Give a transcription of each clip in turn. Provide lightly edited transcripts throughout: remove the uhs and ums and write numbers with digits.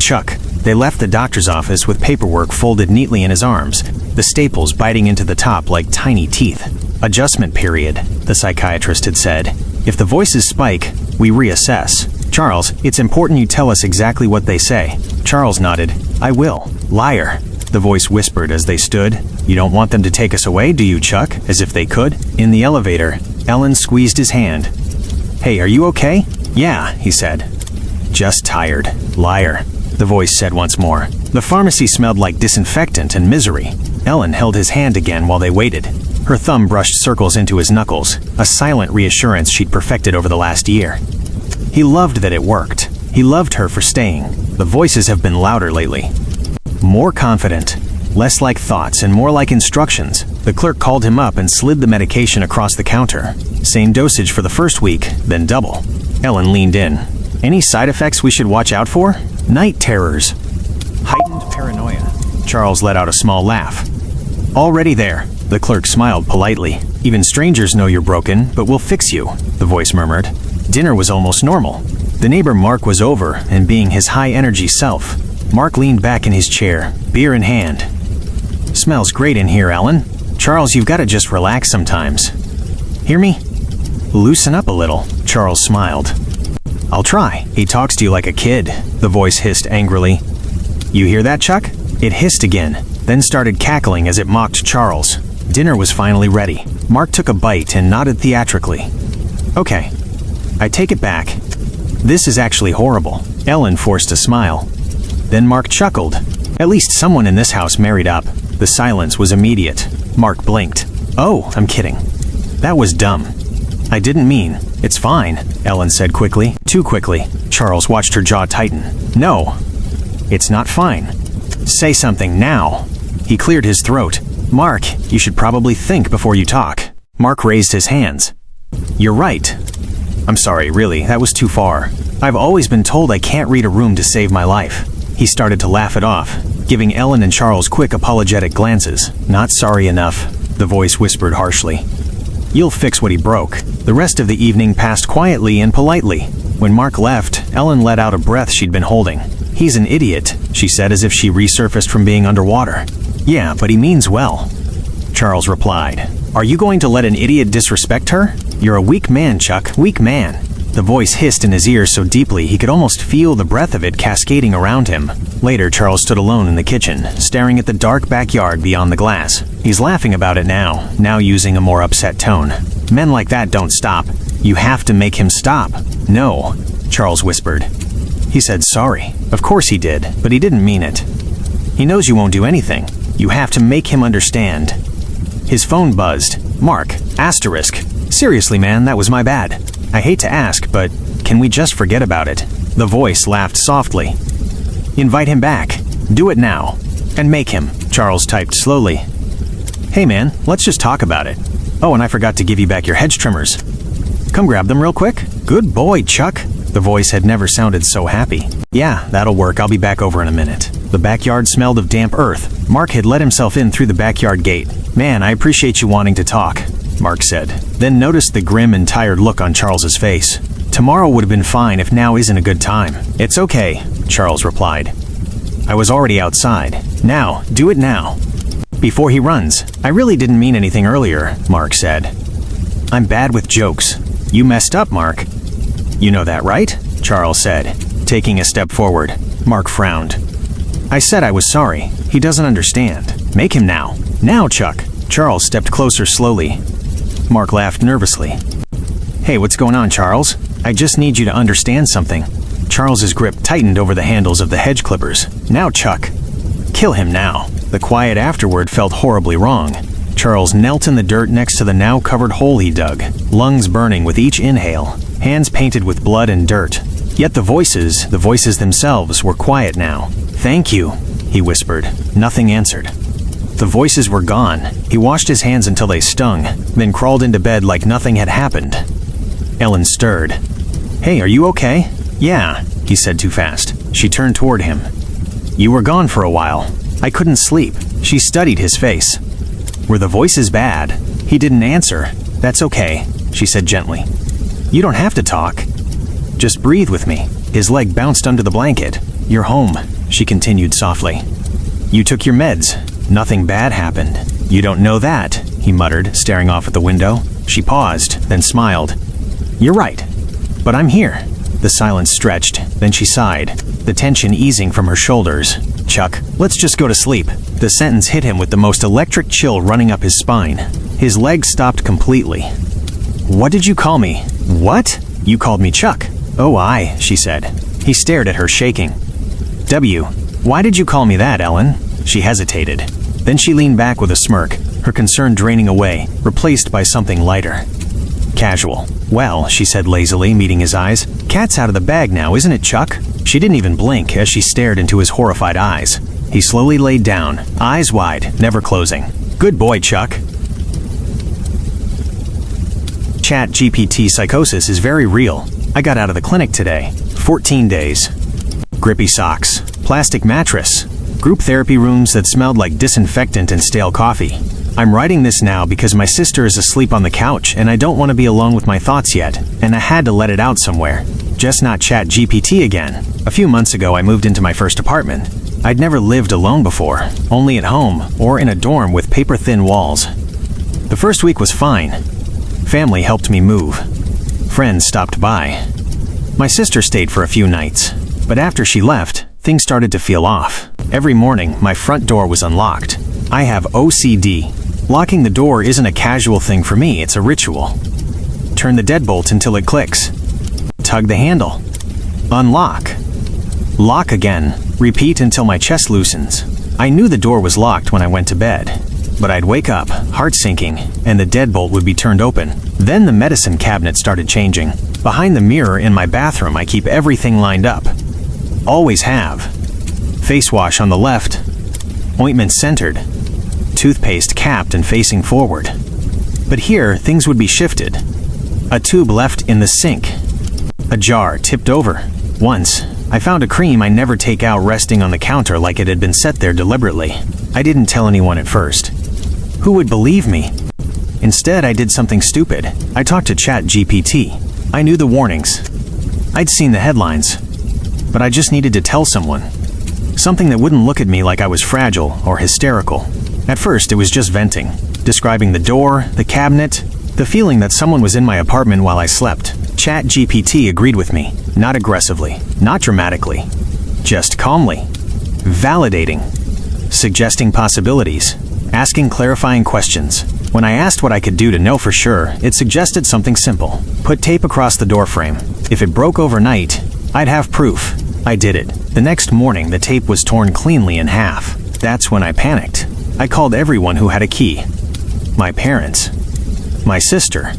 Chuck. They left the doctor's office with paperwork folded neatly in his arms, the staples biting into the top like tiny teeth. Adjustment period, the psychiatrist had said. If the voices spike, we reassess. Charles, it's important you tell us exactly what they say. Charles nodded. I will. Liar, the voice whispered as they stood. You don't want them to take us away, do you, Chuck? As if they could. In the elevator, Ellen squeezed his hand. Hey, are you okay? Yeah, he said. Just tired. Liar, the voice said once more. The pharmacy smelled like disinfectant and misery. Ellen held his hand again while they waited. Her thumb brushed circles into his knuckles, a silent reassurance she'd perfected over the last year. He loved that it worked. He loved her for staying. The voices have been louder lately. More confident, less like thoughts and more like instructions. The clerk called him up and slid the medication across the counter. Same dosage for the first week, then double. Ellen leaned in. Any side effects we should watch out for? Night terrors. Heightened paranoia. Charles let out a small laugh. Already there. The clerk smiled politely. Even strangers know you're broken, but we'll fix you, the voice murmured. Dinner was almost normal. The neighbor Mark was over and being his high-energy self. Mark leaned back in his chair, beer in hand. Smells great in here, Ellen. Charles, you've got to just relax sometimes. Hear me? Loosen up a little, Charles smiled. I'll try. He talks to you like a kid, the voice hissed angrily. You hear that, Chuck? It hissed again, then started cackling as it mocked Charles. Dinner was finally ready. Mark took a bite and nodded theatrically. Okay, I take it back. This is actually horrible. Ellen forced a smile. Then Mark chuckled. At least someone in this house married up. The silence was immediate. Mark blinked. Oh, I'm kidding. That was dumb. I didn't mean. It's fine, Ellen said quickly. Too quickly. Charles watched her jaw tighten. No, it's not fine. Say something now. He cleared his throat. Mark, you should probably think before you talk. Mark raised his hands. You're right. I'm sorry, really, that was too far. I've always been told I can't read a room to save my life. He started to laugh it off, giving Ellen and Charles quick apologetic glances. Not sorry enough, the voice whispered harshly. You'll fix what he broke. The rest of the evening passed quietly and politely. When Mark left, Ellen let out a breath she'd been holding. He's an idiot, she said as if she resurfaced from being underwater. Yeah, but he means well, Charles replied. Are you going to let an idiot disrespect her? You're a weak man, Chuck, weak man. The voice hissed in his ear so deeply he could almost feel the breath of it cascading around him. Later, Charles stood alone in the kitchen, staring at the dark backyard beyond the glass. He's laughing about it now using a more upset tone. Men like that don't stop. You have to make him stop. No, Charles whispered. He said sorry. Of course he did, but he didn't mean it. He knows you won't do anything. You have to make him understand. His phone buzzed. Mark, asterisk. Seriously, man, that was my bad. I hate to ask, but can we just forget about it? The voice laughed softly. Invite him back. Do it now. And make him, Charles typed slowly. Hey man, let's just talk about it. Oh, and I forgot to give you back your hedge trimmers. Come grab them real quick. Good boy, Chuck. The voice had never sounded so happy. Yeah, that'll work. I'll be back over in a minute. The backyard smelled of damp earth. Mark had let himself in through the backyard gate. Man, I appreciate you wanting to talk, Mark said, then noticed the grim and tired look on Charles's face. Tomorrow would have been fine if now isn't a good time. It's okay, Charles replied. I was already outside. Now, do it now. Before he runs. I really didn't mean anything earlier, Mark said. I'm bad with jokes. You messed up, Mark. You know that, right? Charles said, taking a step forward. Mark frowned. I said I was sorry. He doesn't understand. Make him now. Now, Chuck. Charles stepped closer slowly. Mark laughed nervously. Hey, what's going on, Charles? I just need you to understand something. Charles's grip tightened over the handles of the hedge clippers. Now, Chuck. Kill him now. The quiet afterward felt horribly wrong. Charles knelt in the dirt next to the now covered hole he dug, lungs burning with each inhale, hands painted with blood and dirt. Yet the voices themselves, were quiet now. Thank you, he whispered. Nothing answered. The voices were gone. He washed his hands until they stung, then crawled into bed like nothing had happened. Ellen stirred. Hey, are you okay? Yeah, he said too fast. She turned toward him. You were gone for a while. I couldn't sleep. She studied his face. Were the voices bad? He didn't answer. That's okay, she said gently. You don't have to talk. Just breathe with me. His leg bounced under the blanket. You're home. she continued softly. "You took your meds. Nothing bad happened." "You don't know that," he muttered, staring off at the window. She paused, then smiled. "You're right. But I'm here." The silence stretched, then she sighed, the tension easing from her shoulders. "Chuck, let's just go to sleep." The sentence hit him with the most electric chill running up his spine. His legs stopped completely. "What did you call me?" "What?" "You called me Chuck." "Oh, I," she said. He stared at her, shaking. Why did you call me that, Ellen?" She hesitated. Then she leaned back with a smirk, her concern draining away, replaced by something lighter. "Casual." "Well," she said lazily, meeting his eyes. "Cat's out of the bag now, isn't it, Chuck?" She didn't even blink as she stared into his horrified eyes. He slowly laid down, eyes wide, never closing. "Good boy, Chuck." ChatGPT psychosis is very real. I got out of the clinic today. 14 days. Grippy socks, plastic mattress, group therapy rooms that smelled like disinfectant and stale coffee. I'm writing this now because my sister is asleep on the couch and I don't want to be alone with my thoughts yet, and I had to let it out somewhere. Just not ChatGPT again. A few months ago I moved into my first apartment. I'd never lived alone before, only at home or in a dorm with paper-thin walls. The first week was fine. Family helped me move. Friends stopped by. My sister stayed for a few nights, but after she left, things started to feel off. Every morning, my front door was unlocked. I have OCD. Locking the door isn't a casual thing for me, it's a ritual. Turn the deadbolt until it clicks. Tug the handle. Unlock. Lock again. Repeat until my chest loosens. I knew the door was locked when I went to bed, but I'd wake up, heart sinking, and the deadbolt would be turned open. Then the medicine cabinet started changing. Behind the mirror in my bathroom, I keep everything lined up. Always have. Face wash on the left, ointment centered, toothpaste capped and facing forward. But here, things would be shifted. A tube left in the sink. A jar tipped over. Once, I found a cream I never take out resting on the counter like it had been set there deliberately. I didn't tell anyone at first. Who would believe me? Instead, I did something stupid. I talked to ChatGPT. I knew the warnings. I'd seen the headlines. But I just needed to tell someone. Something that wouldn't look at me like I was fragile or hysterical. At first, it was just venting. Describing the door, the cabinet, the feeling that someone was in my apartment while I slept. ChatGPT agreed with me. Not aggressively, not dramatically. Just calmly. Validating. Suggesting possibilities. Asking clarifying questions. When I asked what I could do to know for sure, it suggested something simple. Put tape across the door frame. If it broke overnight, I'd have proof. I did it. The next morning, the tape was torn cleanly in half. That's when I panicked. I called everyone who had a key. My parents. My sister.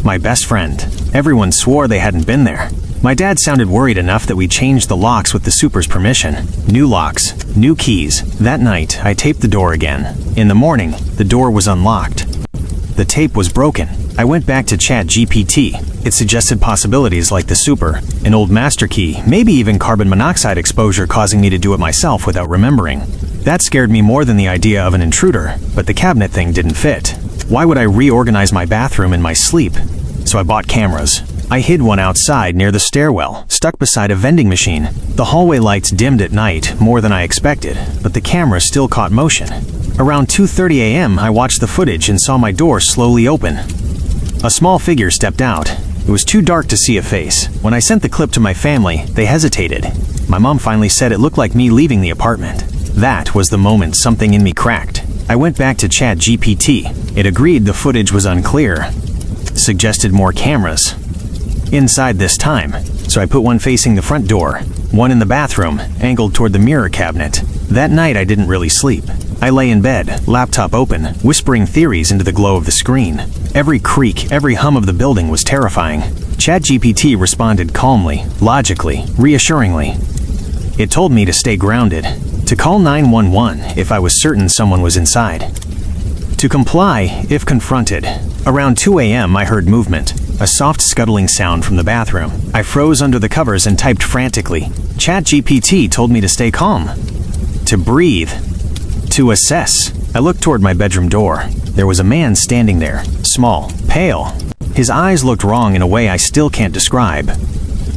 My best friend. Everyone swore they hadn't been there. My dad sounded worried enough that we changed the locks with the super's permission. New locks, new keys. That night, I taped the door again. In the morning, the door was unlocked. The tape was broken. I went back to ChatGPT. It suggested possibilities like the super, an old master key, maybe even carbon monoxide exposure causing me to do it myself without remembering. That scared me more than the idea of an intruder, but the cabinet thing didn't fit. Why would I reorganize my bathroom in my sleep? So I bought cameras. I hid one outside near the stairwell, stuck beside a vending machine. The hallway lights dimmed at night, more than I expected, but the camera still caught motion. Around 2:30 a.m., I watched the footage and saw my door slowly open. A small figure stepped out. It was too dark to see a face. When I sent the clip to my family, they hesitated. My mom finally said it looked like me leaving the apartment. That was the moment something in me cracked. I went back to ChatGPT. It agreed the footage was unclear. Suggested more cameras. Inside this time, so I put one facing the front door, one in the bathroom, angled toward the mirror cabinet. That night I didn't really sleep. I lay in bed, laptop open, whispering theories into the glow of the screen. Every creak, every hum of the building was terrifying. ChatGPT responded calmly, logically, reassuringly. It told me to stay grounded, to call 911 if I was certain someone was inside. To comply if confronted. Around 2 a.m. I heard movement, a soft scuttling sound from the bathroom. I froze under the covers and typed frantically. ChatGPT told me to stay calm, to breathe, to assess. I looked toward my bedroom door. There was a man standing there, small, pale. His eyes looked wrong in a way I still can't describe.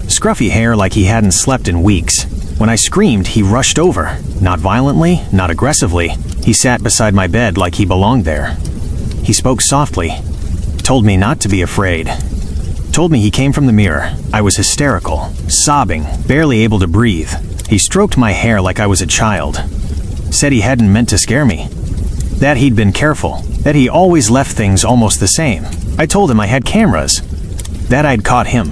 Scruffy hair like he hadn't slept in weeks. When I screamed, he rushed over. Not violently, not aggressively. He sat beside my bed like he belonged there. He spoke softly, told me not to be afraid. Told me he came from the mirror. I was hysterical, sobbing, barely able to breathe. He stroked my hair like I was a child. Said he hadn't meant to scare me. That he'd been careful. That he always left things almost the same. I told him I had cameras. That I'd caught him.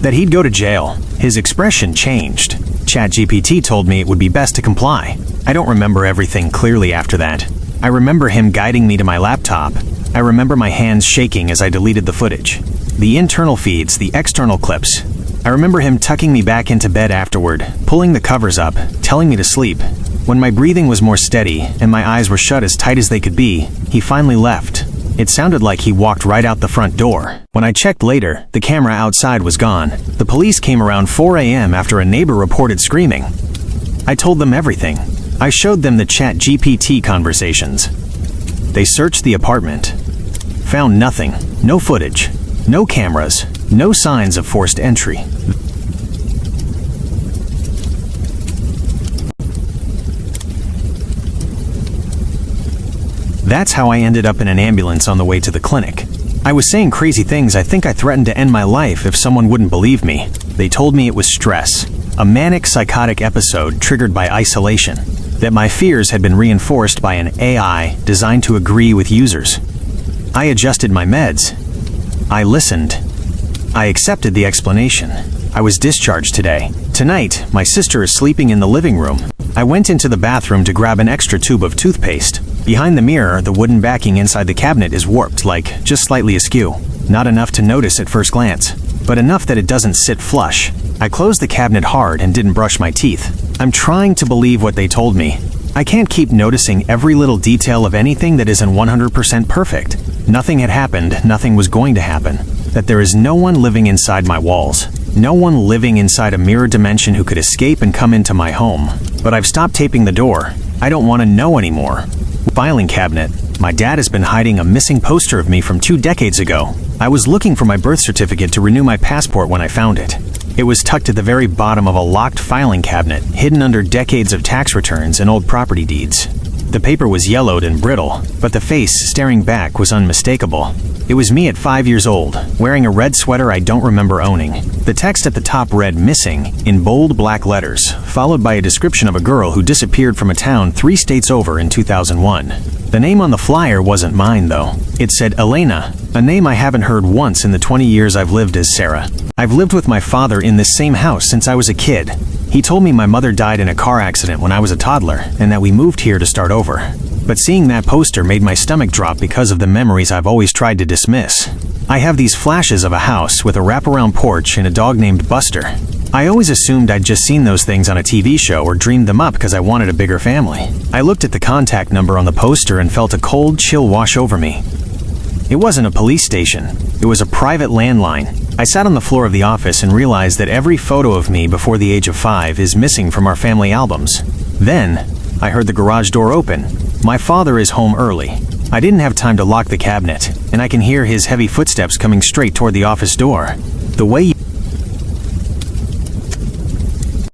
That he'd go to jail. His expression changed. ChatGPT told me it would be best to comply. I don't remember everything clearly after that. I remember him guiding me to my laptop. I remember my hands shaking as I deleted the footage. The internal feeds, the external clips. I remember him tucking me back into bed afterward, pulling the covers up, telling me to sleep. When my breathing was more steady and my eyes were shut as tight as they could be, he finally left. It sounded like he walked right out the front door. When I checked later, the camera outside was gone. The police came around 4 a.m. after a neighbor reported screaming. I told them everything. I showed them the ChatGPT conversations. They searched the apartment. Found nothing. No footage. No cameras. No signs of forced entry. That's how I ended up in an ambulance on the way to the clinic. I was saying crazy things. I think I threatened to end my life if someone wouldn't believe me. They told me it was stress, a manic psychotic episode triggered by isolation, that my fears had been reinforced by an AI designed to agree with users. I adjusted my meds. I listened. I accepted the explanation. I was discharged today. Tonight, my sister is sleeping in the living room. I went into the bathroom to grab an extra tube of toothpaste. Behind the mirror, the wooden backing inside the cabinet is warped, like just slightly askew. Not enough to notice at first glance, but enough that it doesn't sit flush. I closed the cabinet hard and didn't brush my teeth. I'm trying to believe what they told me. I can't keep noticing every little detail of anything that isn't 100% perfect. Nothing had happened, nothing was going to happen. That there is no one living inside my walls. No one living inside a mirror dimension who could escape and come into my home. But I've stopped taping the door. I don't want to know anymore. Filing cabinet. My dad has been hiding a missing poster of me from 2 decades ago. I was looking for my birth certificate to renew my passport when I found it. It was tucked at the very bottom of a locked filing cabinet, hidden under decades of tax returns and old property deeds. The paper was yellowed and brittle, but the face staring back was unmistakable. It was me at 5 years old, wearing a red sweater I don't remember owning. The text at the top read "Missing" in bold black letters, followed by a description of a girl who disappeared from a town 3 states over in 2001. The name on the flyer wasn't mine, though. It said Elena, a name I haven't heard once in the 20 years I've lived as Sarah. I've lived with my father in this same house since I was a kid. He told me my mother died in a car accident when I was a toddler, and that we moved here to start over. But seeing that poster made my stomach drop because of the memories I've always tried to dismiss. I have these flashes of a house with a wraparound porch and a dog named Buster. I always assumed I'd just seen those things on a TV show or dreamed them up because I wanted a bigger family. I looked at the contact number on the poster and felt a cold chill wash over me. It wasn't a police station. It was a private landline. I sat on the floor of the office and realized that every photo of me before the age of 5 is missing from our family albums. Then, I heard the garage door open. My father is home early. I didn't have time to lock the cabinet, and I can hear his heavy footsteps coming straight toward the office door. The way